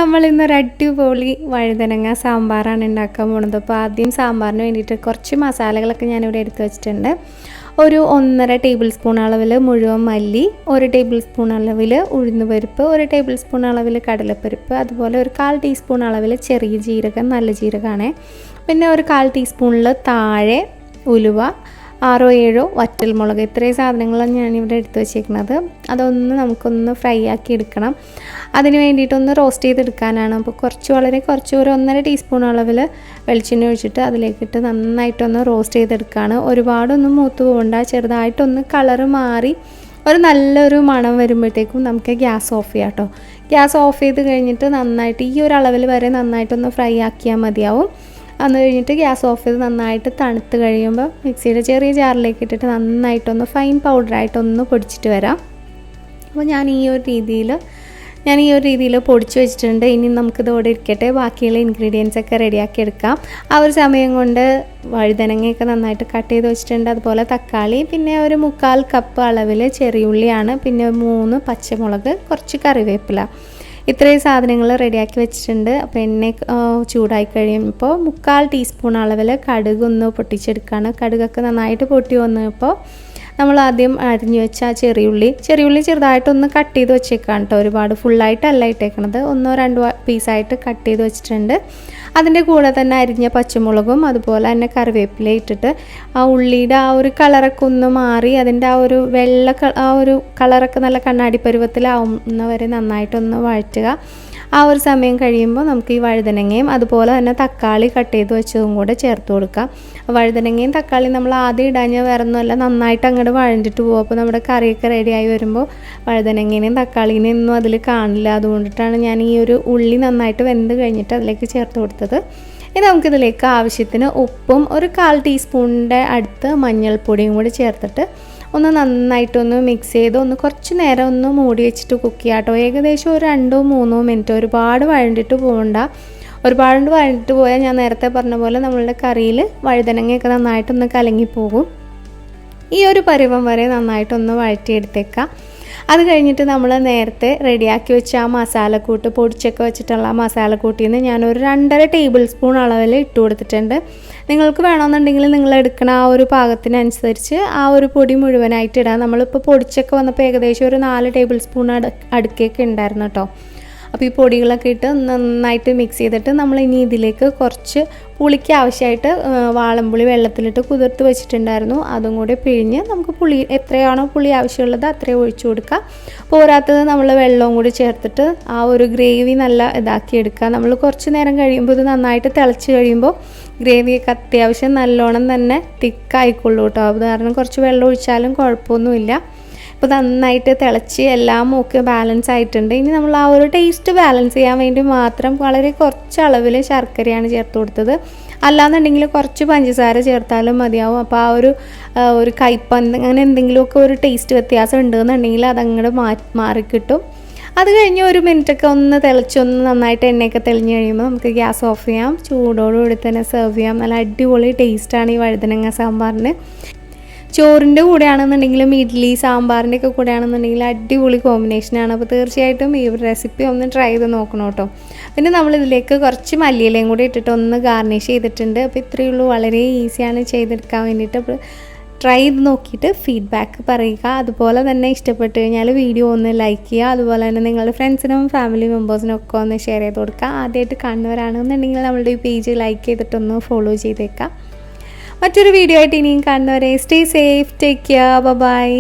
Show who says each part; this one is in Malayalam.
Speaker 1: നമ്മൾ ഇന്നൊരു അടിപൊളി വഴുതനങ്ങ സാമ്പാറാണ് ഉണ്ടാക്കാൻ പോകുന്നത്. അപ്പോൾ ആദ്യം സാമ്പാറിന് വേണ്ടിയിട്ട് കുറച്ച് മസാലകളൊക്കെ ഞാനിവിടെ എടുത്ത് വെച്ചിട്ടുണ്ട്. ഒരു 1.5 ടേബിൾ സ്പൂൺ അളവിൽ മുഴുവൻ മല്ലി, 1 ടേബിൾ സ്പൂൺ അളവിൽ ഉഴുന്നുപരിപ്പ്, 1 ടേബിൾ സ്പൂൺ അളവിൽ കടലപ്പരിപ്പ്, അതുപോലെ ഒരു 1/4 ടീസ്പൂൺ അളവിൽ ചെറിയ ജീരകം, നല്ല ജീരകമാണ്. പിന്നെ ഒരു 1/4 ടീസ്പൂണിൽ താഴെ ഉലുവ, 6-7 വറ്റൽമുളക്. ഇത്രയും സാധനങ്ങളാണ് ഞാനിവിടെ എടുത്ത് വെച്ചേക്കുന്നത്. അതൊന്ന് നമുക്കൊന്ന് ഫ്രൈ ആക്കി എടുക്കണം. അതിന് വേണ്ടിയിട്ടൊന്ന് റോസ്റ്റ് ചെയ്തെടുക്കാനാണ്. അപ്പോൾ വളരെ കുറച്ച് ഒരു 1.5 ടീസ്പൂൺ അളവിൽ വെളിച്ചെണ്ണ ഒഴിച്ചിട്ട് അതിലേക്കിട്ട് നന്നായിട്ടൊന്ന് റോസ്റ്റ് ചെയ്തെടുക്കുകയാണ്. ഒരുപാടൊന്നും മൂത്ത് പോകണ്ട, ചെറുതായിട്ടൊന്ന് കളറ് മാറി ഒരു നല്ലൊരു മണം വരുമ്പോഴത്തേക്കും നമുക്ക് ഗ്യാസ് ഓഫ് ചെയ്യാം കേട്ടോ. ഗ്യാസ് ഓഫ് ചെയ്ത് കഴിഞ്ഞിട്ട് നന്നായിട്ട് ഈ ഒരു അളവിൽ വരെ നന്നായിട്ടൊന്ന് ഫ്രൈ ആക്കിയാൽ മതിയാവും. അന്ന് കഴിഞ്ഞിട്ട് ഗ്യാസ് ഓഫ് ചെയ്ത് നന്നായിട്ട് തണുത്ത് കഴിയുമ്പോൾ മിക്സിയുടെ ചെറിയ ജാറിലേക്ക് ഇട്ടിട്ട് നന്നായിട്ടൊന്ന് ഫൈൻ പൗഡറായിട്ടൊന്ന് പൊടിച്ചിട്ട് വരാം. അപ്പോൾ ഞാൻ ഈ ഒരു രീതിയിൽ പൊടിച്ച് വെച്ചിട്ടുണ്ട്. ഇനി നമുക്കിതോടെ ഇരിക്കട്ടെ, ബാക്കിയുള്ള ഇൻഗ്രീഡിയൻസ് ഒക്കെ റെഡിയാക്കി എടുക്കാം. ആ ഒരു സമയം കൊണ്ട് വഴുതനങ്ങയൊക്കെ നന്നായിട്ട് കട്ട് ചെയ്ത് വെച്ചിട്ടുണ്ട്. അതുപോലെ തക്കാളി, പിന്നെ ഒരു 1/4 കപ്പ് അളവിൽ ചെറിയുള്ളിയാണ്, പിന്നെ 3 പച്ചമുളക്, കുറച്ച് കറിവേപ്പില. ഇത്രയും സാധനങ്ങൾ റെഡിയാക്കി വെച്ചിട്ടുണ്ട്. അപ്പോൾ എണ്ണ ചൂടായി കഴിയുമ്പോൾ 1/4 ടീസ്പൂൺ അളവിൽ കടുകൊന്ന് പൊട്ടിച്ചെടുക്കുകയാണ്. കടുകൊക്കെ നന്നായിട്ട് പൊട്ടി വന്നപ്പോൾ നമ്മൾ ആദ്യം അരിഞ്ഞു വെച്ച ചെറിയുള്ളി ചെറുതായിട്ടൊന്ന് കട്ട് ചെയ്ത് വെച്ചേക്കാണ് കേട്ടോ. ഒരുപാട് ഫുള്ളായിട്ടല്ല ഇട്ടേക്കണത്, 1-2 പീസായിട്ട് കട്ട് ചെയ്ത് വെച്ചിട്ടുണ്ട്. അതിൻ്റെ കൂടെ തന്നെ അരിഞ്ഞ പച്ചമുളകും അതുപോലെ തന്നെ കറിവേപ്പില ഇട്ടിട്ട് ആ ഉള്ളിയുടെ ആ ഒരു കളറൊക്കെ ഒന്ന് മാറി അതിൻ്റെ ആ ഒരു ആ ഒരു കളറൊക്കെ നല്ല കണ്ണാടി പരുവത്തിലാവുന്നവരെ നന്നായിട്ടൊന്ന് വഴറ്റുക. ആ ഒരു സമയം കഴിയുമ്പോൾ നമുക്ക് ഈ വഴുതനങ്ങയും അതുപോലെ തന്നെ തക്കാളി കട്ട് ചെയ്ത് വെച്ചതും കൂടെ ചേർത്ത് കൊടുക്കാം. വഴുതനങ്ങയും തക്കാളിയും നമ്മൾ ആദ്യം ഇടാഞ്ഞാൽ വേറെ ഒന്നുമല്ല, നന്നായിട്ട് അങ്ങോട്ട് വഴണ്ടിട്ട് പോകും. അപ്പോൾ നമ്മുടെ കറിയൊക്കെ റെഡിയായി വരുമ്പോൾ വഴുതനങ്ങേനെയും തക്കാളീനെയും ഒന്നും അതിൽ കാണില്ല. അതുകൊണ്ടിട്ടാണ് ഞാൻ ഈ ഒരു ഉള്ളി നന്നായിട്ട് വെന്ത് കഴിഞ്ഞിട്ട് അതിലേക്ക് ചേർത്ത് കൊടുത്തത്. ഇനി നമുക്കിതിലേക്ക് ആവശ്യത്തിന് ഉപ്പും ഒരു 1/4 ടീസ്പൂണിൻ്റെ അടുത്ത് മഞ്ഞൾപ്പൊടിയും കൂടി ചേർത്തിട്ട് ഒന്ന് നന്നായിട്ടൊന്ന് മിക്സ് ചെയ്ത് കുറച്ച് നേരം ഒന്ന് മൂടി വെച്ചിട്ട് കുക്ക് ചെയ്യാം കേട്ടോ. ഏകദേശം ഒരു 2-3 മിനിറ്റ്. ഒരുപാട് വഴണ്ടിട്ട് പോകണ്ട. ഒരുപാട് വഴണ്ടിട്ട് പോയാൽ ഞാൻ നേരത്തെ പറഞ്ഞ പോലെ നമ്മളുടെ കറിയിൽ വഴുതനങ്ങയൊക്കെ നന്നായിട്ടൊന്ന് കലങ്ങിപ്പോകും. ഈ ഒരു പരുവം വരെ നന്നായിട്ടൊന്ന് വഴറ്റിയെടുത്തേക്കാം. അത് കഴിഞ്ഞിട്ട് നമ്മൾ നേരത്തെ റെഡിയാക്കി വെച്ച ആ മസാലക്കൂട്ട് പൊടിച്ചൊക്കെ വെച്ചിട്ടുള്ള ആ മസാലക്കൂട്ടിൽ നിന്ന് ഞാനൊരു 2.5 ടേബിൾ സ്പൂൺ അളവിൽ ഇട്ട് കൊടുത്തിട്ടുണ്ട്. നിങ്ങൾക്ക് വേണമെന്നുണ്ടെങ്കിൽ നിങ്ങൾ എടുക്കണ ആ ഒരു പാകത്തിനനുസരിച്ച് ആ ഒരു പൊടി മുഴുവനായിട്ട് ഇടാം. നമ്മളിപ്പോൾ പൊടിച്ചൊക്കെ വന്നപ്പോൾ ഏകദേശം ഒരു 4 ടേബിൾ സ്പൂൺ അടുക്കൊക്കെ ഉണ്ടായിരുന്നു കേട്ടോ. അപ്പോൾ ഈ പൊടികളൊക്കെ ഇട്ട് നന്നായിട്ട് മിക്സ് ചെയ്തിട്ട് നമ്മൾ ഇനി ഇതിലേക്ക് കുറച്ച് പുളിക്ക് ആവശ്യമായിട്ട് വാളംപുളി വെള്ളത്തിലിട്ട് കുതിർത്ത് വെച്ചിട്ടുണ്ടായിരുന്നു. അതും കൂടി പിഴിഞ്ഞ് നമുക്ക് പുളി എത്രയാണോ പുളി ആവശ്യമുള്ളത് അത്രയും ഒഴിച്ചു കൊടുക്കുക. പോരാത്തത് നമ്മൾ വെള്ളവും കൂടി ചേർത്തിട്ട് ആ ഒരു ഗ്രേവി നല്ല ഇതാക്കി എടുക്കുക. നമ്മൾ കുറച്ച് നേരം കഴിയുമ്പോൾ ഇത് നന്നായിട്ട് തിളച്ച് കഴിയുമ്പോൾ ഗ്രേവിയൊക്കെ അത്യാവശ്യം നല്ലോണം തന്നെ തിക്കായിക്കൊള്ളൂ കേട്ടോ. അത് കാരണം കുറച്ച് വെള്ളം ഒഴിച്ചാലും കുഴപ്പമൊന്നുമില്ല. അപ്പോൾ നന്നായിട്ട് തിളച്ച് എല്ലാം ഒക്കെ ബാലൻസ് ആയിട്ടുണ്ട്. ഇനി നമ്മൾ ആ ഒരു ടേസ്റ്റ് ബാലൻസ് ചെയ്യാൻ വേണ്ടി മാത്രം വളരെ കുറച്ച് അളവിൽ ശർക്കരയാണ് ചേർത്ത് കൊടുത്തത്. അല്ലാന്നുണ്ടെങ്കിൽ കുറച്ച് പഞ്ചസാര ചേർത്താലും മതിയാവും. അപ്പോൾ ആ ഒരു കയ്പ അങ്ങനെ എന്തെങ്കിലുമൊക്കെ ഒരു ടേസ്റ്റ് വ്യത്യാസം ഉണ്ടെന്നുണ്ടെങ്കിൽ അതങ്ങോട്ട് മാറിക്കിട്ടും. അത് കഴിഞ്ഞ് 1 മിനിറ്റൊക്കെ ഒന്ന് തിളച്ചൊന്ന് നന്നായിട്ട് എണ്ണയൊക്കെ തെളിഞ്ഞ് കഴിയുമ്പോൾ നമുക്ക് ഗ്യാസ് ഓഫ് ചെയ്യാം. ചൂടോടുകൂടി തന്നെ സെർവ് ചെയ്യാം. നല്ല അടിപൊളി ടേസ്റ്റാണ് ഈ വഴുതനങ്ങ സാമ്പാറിന്. ചോറിൻ്റെ കൂടെയാണെന്നുണ്ടെങ്കിലും ഇഡ്ഡലി സാമ്പാറിൻ്റെ ഒക്കെ കൂടെയാണെന്നുണ്ടെങ്കിൽ അടിപൊളി കോമ്പിനേഷനാണ്. അപ്പോൾ തീർച്ചയായിട്ടും ഈ ഒരു റെസിപ്പി ഒന്ന് ട്രൈ ചെയ്ത് നോക്കണം കേട്ടോ. പിന്നെ നമ്മളിതിലേക്ക് കുറച്ച് മല്ലിയിലയും കൂടി ഇട്ടിട്ട് ഒന്ന് ഗാർണിഷ് ചെയ്തിട്ടുണ്ട്. അപ്പോൾ ഇത്രയേ ഉള്ളൂ, വളരെ ഈസിയാണ് ചെയ്തെടുക്കാൻ വേണ്ടിയിട്ട്. അപ്പോൾ ട്രൈ ചെയ്ത് നോക്കിയിട്ട് ഫീഡ്ബാക്ക് പറയുക. അതുപോലെ തന്നെ ഇഷ്ടപ്പെട്ട് കഴിഞ്ഞാൽ വീഡിയോ ഒന്ന് ലൈക്ക് ചെയ്യുക. അതുപോലെ തന്നെ നിങ്ങളുടെ ഫ്രണ്ട്സിനും ഫാമിലി മെമ്പേഴ്സിനും ഒക്കെ ഒന്ന് ഷെയർ ചെയ്ത് കൊടുക്കുക. ആദ്യമായിട്ട് കാണുന്നവരാണെന്നുണ്ടെങ്കിൽ നമ്മളുടെ ഈ പേജ് ലൈക്ക് ചെയ്തിട്ടൊന്ന് ഫോളോ ചെയ്തേക്കാം. മറ്റൊരു വീഡിയോ ആയിട്ട് ഇനിയും കാണുന്നവരെ stay safe, take care, by.